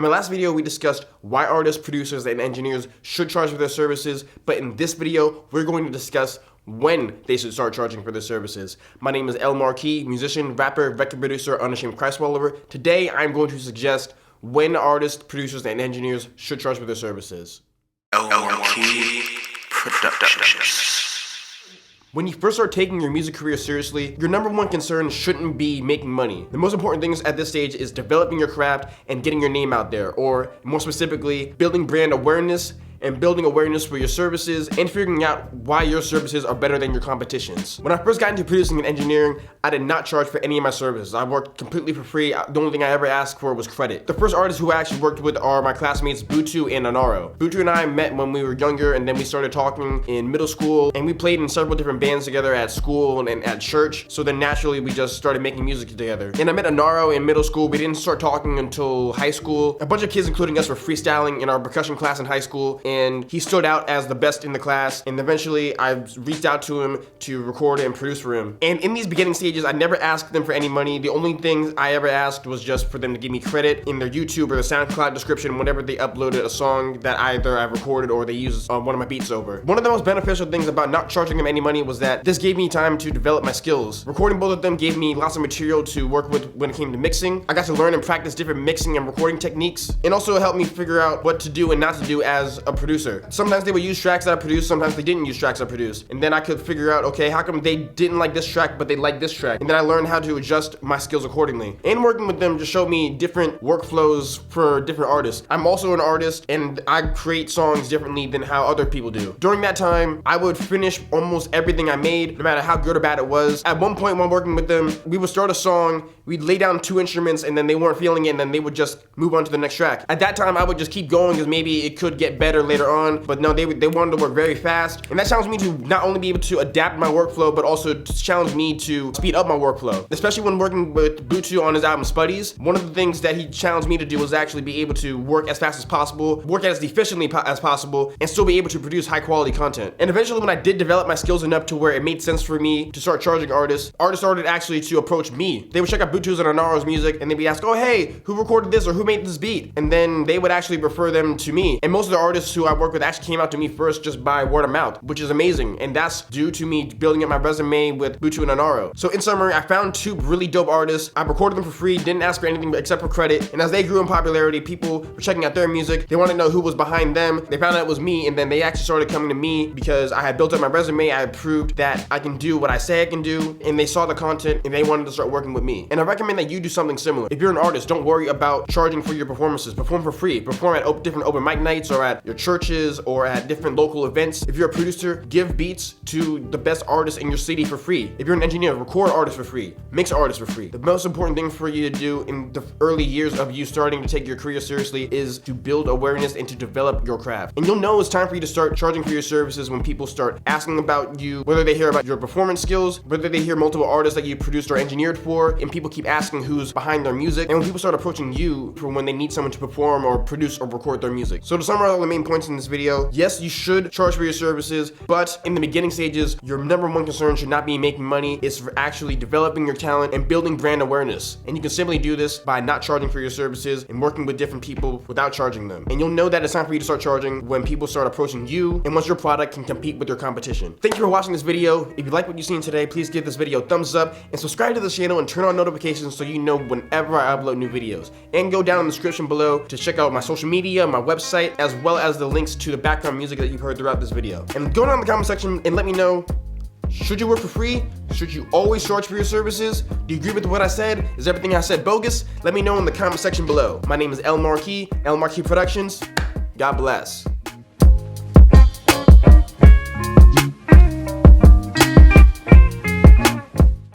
In my last video, we discussed why artists, producers, and engineers should charge for their services, but in this video, we're going to discuss when they should start charging for their services. My name is El Marquis, musician, rapper, record producer, Unashamed Christ Follower. Today, I'm going to suggest when artists, producers, and engineers should charge for their services. El Marquis Productions. When you first start taking your music career seriously, your number one concern shouldn't be making money. The most important things at this stage is developing your craft and getting your name out there, or more specifically, building brand awareness and building awareness for your services and figuring out why your services are better than your competition's. When I first got into producing and engineering, I did not charge for any of my services. I worked completely for free. The only thing I ever asked for was credit. The first artists who I actually worked with are my classmates Butu and Anaro. Butu and I met when we were younger, and then we started talking in middle school, and we played in several different bands together at school and at church. So then naturally we just started making music together. And I met Anaro in middle school. We didn't start talking until high school. A bunch of kids, including us, were freestyling in our percussion class in high school, and he stood out as the best in the class, and eventually I reached out to him to record and produce for him. And in these beginning stages, I never asked them for any money. The only thing I ever asked was just for them to give me credit in their YouTube or the SoundCloud description whenever they uploaded a song that either I recorded or they used one of my beats over. One of the most beneficial things about not charging them any money was that this gave me time to develop my skills. Recording both of them gave me lots of material to work with when it came to mixing. I got to learn and practice different mixing and recording techniques, and also it helped me figure out what to do and not to do as a producer. Sometimes they would use tracks that I produced, sometimes they didn't use tracks I produced. And then I could figure out, okay, how come they didn't like this track, but they like this track? And then I learned how to adjust my skills accordingly. And working with them just showed me different workflows for different artists. I'm also an artist, and I create songs differently than how other people do. During that time, I would finish almost everything I made, no matter how good or bad it was. At one point when working with them, we would start a song, we'd lay down two instruments, and then they weren't feeling it, and then they would just move on to the next track. At that time, I would just keep going because maybe it could get better later on, but no, they wanted to work very fast, and that challenged me to not only be able to adapt my workflow, but also challenged me to speed up my workflow. Especially when working with Butu on his album Spuddies, one of the things that he challenged me to do was actually be able to work as fast as possible, work as efficiently as possible, and still be able to produce high quality content. And eventually when I did develop my skills enough to where it made sense for me to start charging artists started actually to approach me. They would check out Butu's and Anaro's music, and they'd be asked, oh hey, who recorded this or who made this beat? And then they would actually refer them to me. And most of the artists who I work with actually came out to me first just by word of mouth, which is amazing, and that's due to me building up my resume with Butu and Anaro. So in summary, I found two really dope artists. I recorded them for free, didn't ask for anything except for credit, and as they grew in popularity, people were checking out their music. They wanted to know who was behind them. They found out it was me, and then they actually started coming to me because I had built up my resume, I had proved that I can do what I say I can do, and they saw the content and they wanted to start working with me. And I recommend that you do something similar. If you're an artist, don't worry about charging for your performances. Perform for free. Perform at different open mic nights or at your churches or at different local events. If you're a producer, give beats to the best artists in your city for free. If you're an engineer, record artists for free. Mix artists for free. The most important thing for you to do in the early years of you starting to take your career seriously is to build awareness and to develop your craft. And you'll know it's time for you to start charging for your services when people start asking about you, whether they hear about your performance skills, whether they hear multiple artists that you produced or engineered for, and people keep asking who's behind their music, and when people start approaching you for when they need someone to perform or produce or record their music. So to summarize all the main points in this video, yes, you should charge for your services, but in the beginning stages, your number one concern should not be making money. It's for actually developing your talent and building brand awareness. And you can simply do this by not charging for your services and working with different people without charging them. And you'll know that it's time for you to start charging when people start approaching you and once your product can compete with your competition. Thank you for watching this video. If you like what you've seen today, please give this video a thumbs up and subscribe to the channel and turn on notifications so you know whenever I upload new videos. And go down in the description below to check out my social media, my website, as well as the links to the background music that you've heard throughout this video. And go down in the comment section and let me know, should you work for free? Should you always charge for your services? Do you agree with what I said? Is everything I said bogus? Let me know in the comment section below. My name is El Marquis Productions. God bless.